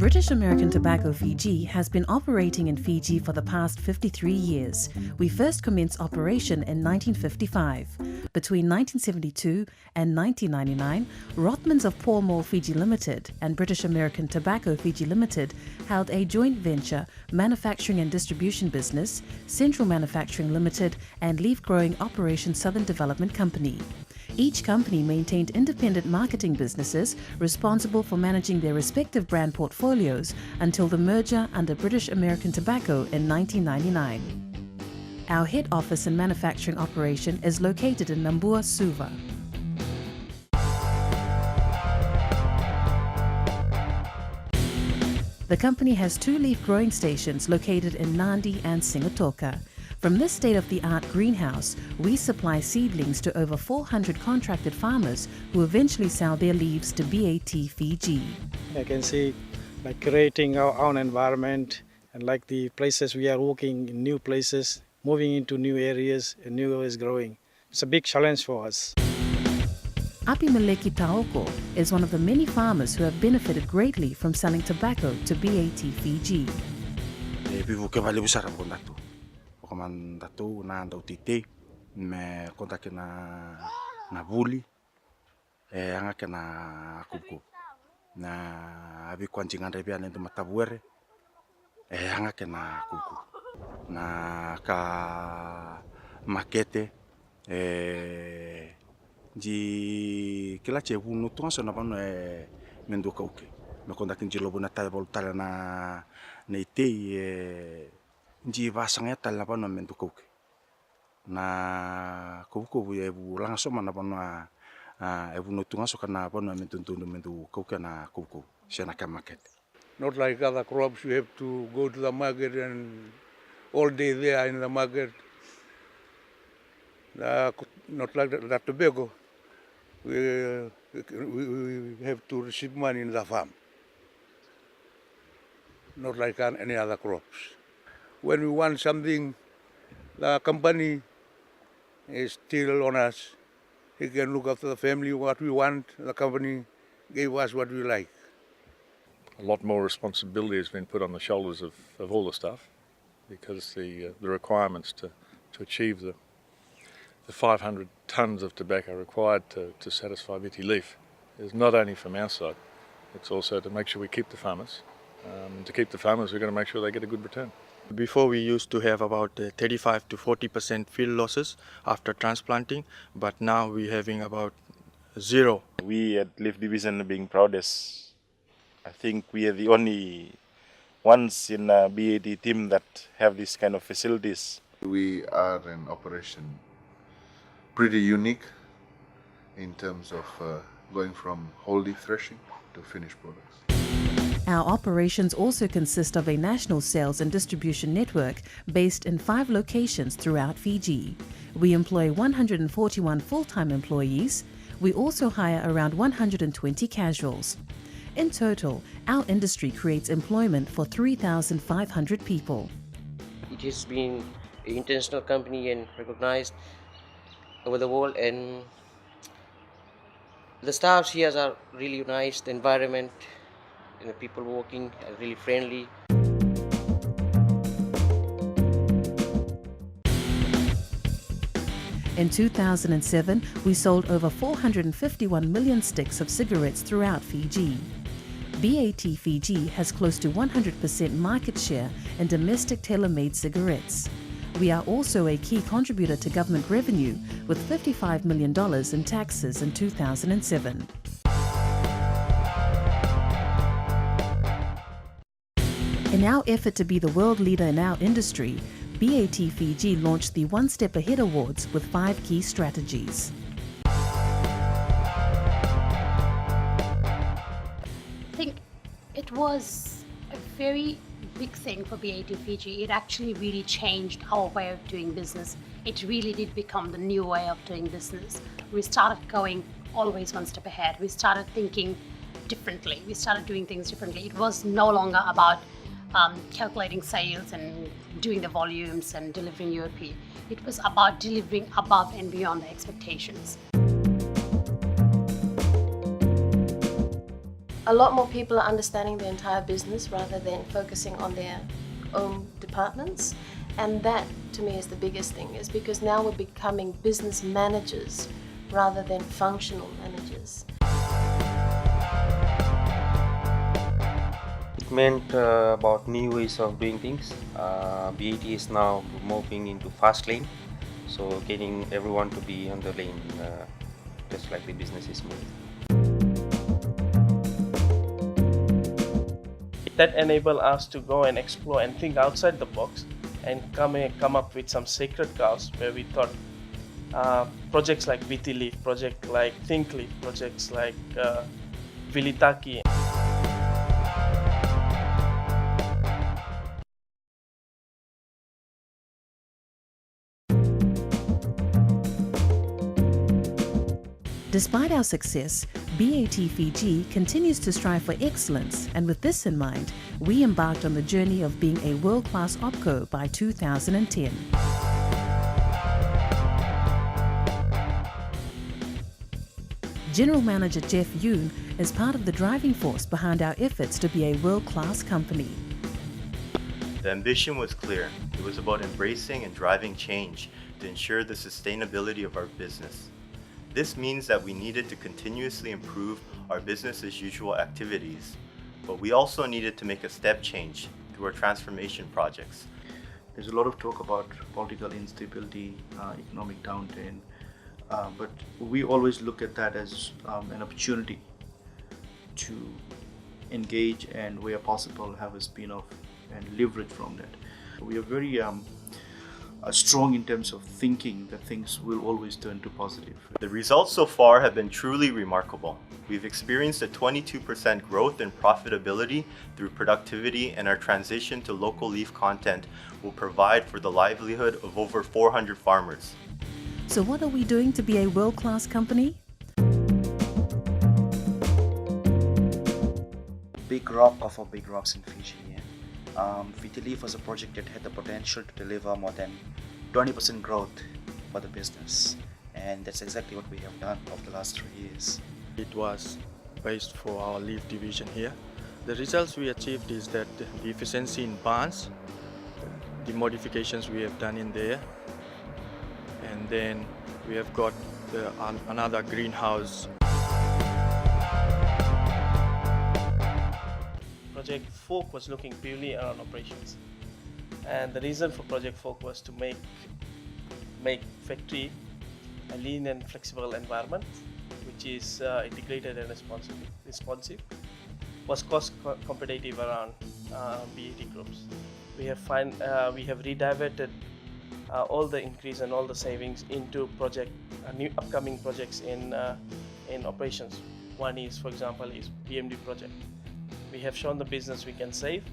British American Tobacco Fiji has been operating in Fiji for the past 53 years. We first commenced operation in 1955. Between 1972 and 1999, Rothmans of Pall Mall Fiji Limited and British American Tobacco Fiji Limited held a joint venture manufacturing and distribution business, Central Manufacturing Limited and Leaf Growing Operation Southern Development Company. Each company maintained independent marketing businesses responsible for managing their respective brand portfolios until the merger under British American Tobacco in 1999. Our head office and manufacturing operation is located in Nambua, Suva. The company has 2 leaf growing stations located in Nandi and Singatoka. From this state-of-the-art greenhouse, we supply seedlings to over 400 contracted farmers who eventually sell their leaves to BAT Fiji. I can see like creating our own environment and like the places we are working in new places, moving into new areas and new areas growing. It's a big challenge for us. Apimeleki Taoko is one of the many farmers who have benefited greatly from selling tobacco to BAT Fiji. Man datu na ndau tite me kontak na buli anga kena kuku na abi kwanjinga ndebia nendo matabuere anga kena kuku na ka makete ji kila chebu no tonso na bano mendo kauke me kontak njilo bona ta voltala na ite Nji vasangnya tala pano mentu kauke na kauke bu langsung mana pano ebu notunga so kana pano mentu kauke na kauke siana ka market. Not like other crops, you have to go to the market and all day there in the market. Not like that tobacco. We have to receive money in the farm. Not like any other crops. When we want something, the company is still on us. He can look after the family, what we want. The company gave us what we like. A lot more responsibility has been put on the shoulders of all the staff because the requirements to achieve the 500 tonnes of tobacco required to satisfy Viti Leaf is not only from our side, it's also to make sure we keep the farmers. To keep the farmers, we're going to make sure they get a good return. Before we used to have about 35 to 40% field losses after transplanting, but now we're having about 0. We at Leaf Division being proudest. I think we are the only ones in a BAT team that have this kind of facilities. We are an operation pretty unique in terms of going from whole leaf threshing to finished products. Our operations also consist of a national sales and distribution network based in 5 locations throughout Fiji. We employ 141 full-time employees. We also hire around 120 casuals. In total, our industry creates employment for 3,500 people. It has been an international company and recognized over the world, and the staffs here are really nice. The environment, the people working are really friendly. In 2007, we sold over 451 million sticks of cigarettes throughout Fiji. BAT Fiji has close to 100% market share in domestic tailor-made cigarettes. We are also a key contributor to government revenue with $55 million in taxes in 2007. In our effort to be the world leader in our industry, BAT Fiji launched the One Step Ahead Awards with 5 key strategies. I think it was a very big thing for BAT Fiji. It actually really changed our way of doing business. It really did become the new way of doing business. We started going always one step ahead. We started thinking differently. We started doing things differently. It was no longer about calculating sales and doing the volumes and delivering UOP. It was about delivering above and beyond the expectations. a lot more people are understanding the entire business rather than focusing on their own departments. And that, to me, is the biggest thing, is because now we're becoming business managers rather than functional managers. It meant about new ways of doing things. BAT is now moving into fast lane, so getting everyone to be on the lane, just like the business is moving. That enable us to go and explore and think outside the box and come up with some sacred cows where we thought projects like Vitilief, project like ThinkLeaf, projects like Vilitaki. Despite our success, BAT Fiji continues to strive for excellence, and with this in mind, we embarked on the journey of being a world-class OPCO by 2010. General Manager Jeff Yoon is part of the driving force behind our efforts to be a world-class company. The ambition was clear. It was about embracing and driving change to ensure the sustainability of our business. This means that we needed to continuously improve our business as usual activities, but we also needed to make a step change through our transformation projects. There's a lot of talk about political instability, economic downturn, but we always look at that as an opportunity to engage and, where possible, have a spin-off and leverage from that. We are very strong in terms of thinking that things will always turn to positive. The results so far have been truly remarkable. We've experienced a 22% growth in profitability through productivity, and our transition to local leaf content will provide for the livelihood of over 400 farmers. So what are we doing to be a world-class company? Big rock of our big rocks in Fiji. Vitilief was a project that had the potential to deliver more than 20% growth for the business, and that's exactly what we have done over the last 3 years. It was based for our leaf division here. The results we achieved is that the efficiency in barns, the modifications we have done in there, and then we have got another greenhouse. Project Folk was looking purely around operations, and the reason for Project Folk was to make factory a lean and flexible environment which is integrated and responsive, was cost competitive around BAT groups. We have rediverted all the increase and all the savings into new upcoming projects in operations. One is, for example, is PMD project. We have shown the business we can save.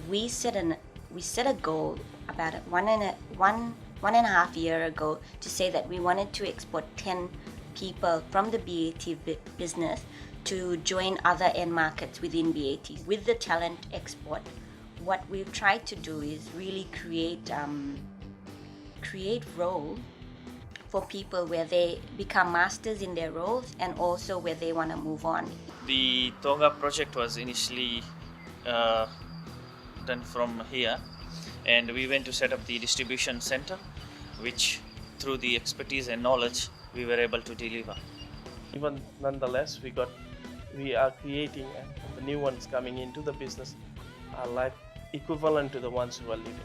We set a goal about one and a half year ago to say that we wanted to export 10 people from the BAT business to join other end markets within BAT. With the talent export, what we've tried to do is really create roles for people where they become masters in their roles and also where they want to move on. The Toga project was initially done from here, and we went to set up the distribution center, which through the expertise and knowledge we were able to deliver. Even nonetheless, we are creating, and the new ones coming into the business are like equivalent to the ones who are leaving.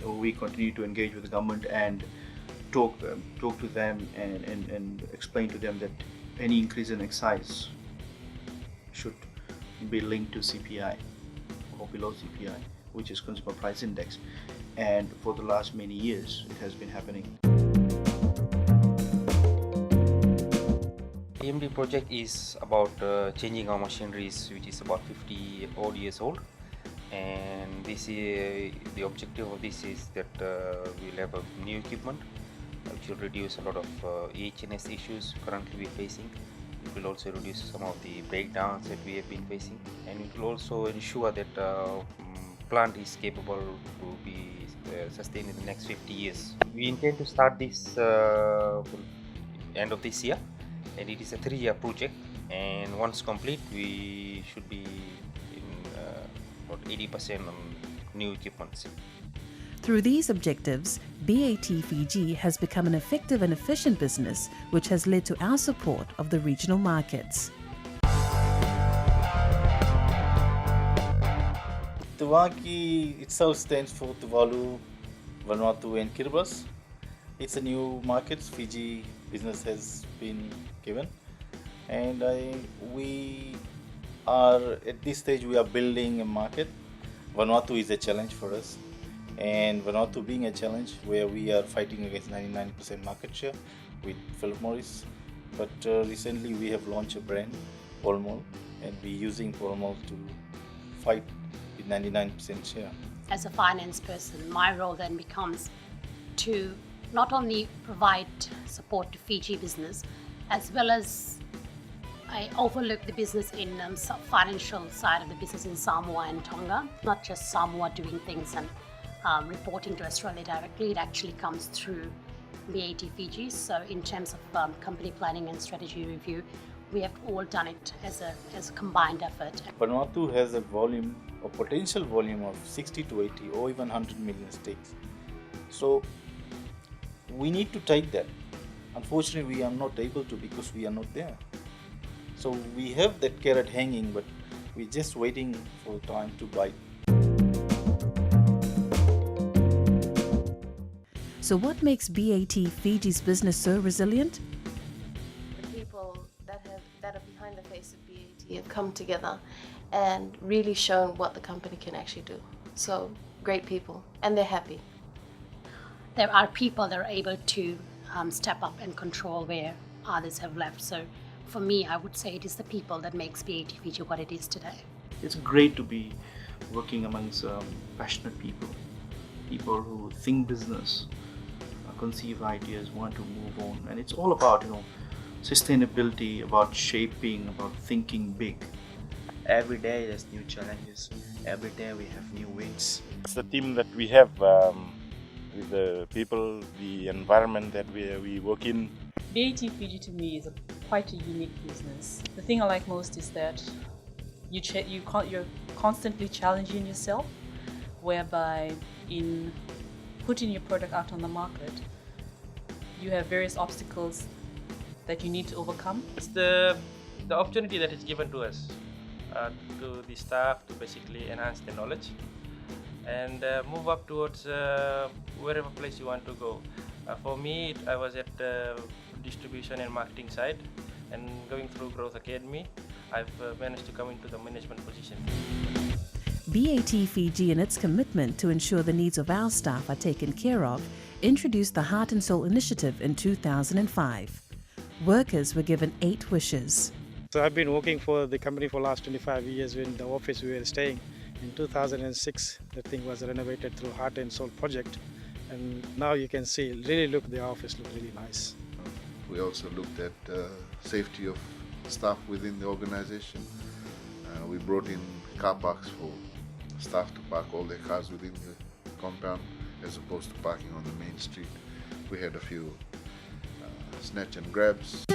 We continue to engage with the government and talk to them and explain to them that any increase in excise should be linked to CPI or below CPI, which is Consumer Price Index. And for the last many years, it has been happening. PMD project is about changing our machineries, which is about 50 odd years old. And this is the objective of this is that we'll have a new equipment which will reduce a lot of EHS issues currently we're facing. It will also reduce some of the breakdowns that we have been facing, and it will also ensure that plant is capable to be sustained in the next 50 years. We intend to start this end of this year, and it is a 3-year project, and once complete we should be in about 80% on new equipments. Through these objectives, BAT Fiji has become an effective and efficient business, which has led to our support of the regional markets. Tuwaki itself stands for Tuvalu, Vanuatu and Kiribati. It's a new market Fiji business has been given, and we are at this stage we are building a market. Vanuatu is a challenge for us, and Vanuatu being a challenge where we are fighting against 99% market share with Philip Morris. But recently we have launched a brand, Polmol, and we're using Polmol to fight with 99% share. As a finance person, my role then becomes to not only provide support to Fiji business, as well as I overlook the business in financial side of the business in Samoa and Tonga. Not just Samoa doing things and reporting to Australia directly, it actually comes through BAT Fiji. So in terms of company planning and strategy review, we have all done it as a combined effort. Vanuatu has a volume, a potential volume of 60 to 80 or even 100 million steaks. So we need to take that. Unfortunately, we are not able to because we are not there. So we have that carrot hanging, but we're just waiting for time to bite. So what makes BAT Fiji's business so resilient? The people that are behind the face of BAT have come together and really shown what the company can actually do. So great people, and they're happy. There are people that are able to step up and control where others have left. So for me, I would say it is the people that makes BAT Fiji what it is today. It's great to be working amongst passionate people, people who think business, conceive ideas, want to move on, and it's all about sustainability, about shaping, about thinking big. Every day there's new challenges. Every day we have new wins. It's the team that we have with the people, the environment that we work in. BAT Fiji to me is quite a unique business. The thing I like most is that you're constantly challenging yourself, whereby in putting your product out on the market, you have various obstacles that you need to overcome. It's the opportunity that is given to us, to the staff, to basically enhance the knowledge and move up towards wherever place you want to go. For me, I was at distribution and marketing side, and going through Growth Academy, I've managed to come into the management position. BAT Fiji, in its commitment to ensure the needs of our staff are taken care of, introduced the Heart and Soul Initiative in 2005. Workers were given 8 wishes. So I've been working for the company for the last 25 years in the office we were staying. In 2006, the thing was renovated through Heart and Soul project. And now you can see, the office look really nice. We also looked at safety of staff within the organization. We brought in car parks for staff to park all their cars within the compound as opposed to parking on the main street. We had a few snatch and grabs.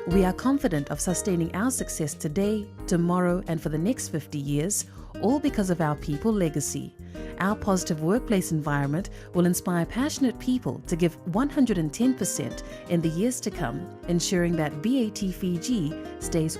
We are confident of sustaining our success today, tomorrow, and for the next 50 years, all because of our people legacy. Our positive workplace environment will inspire passionate people to give 110% in the years to come, ensuring that BAT Fiji stays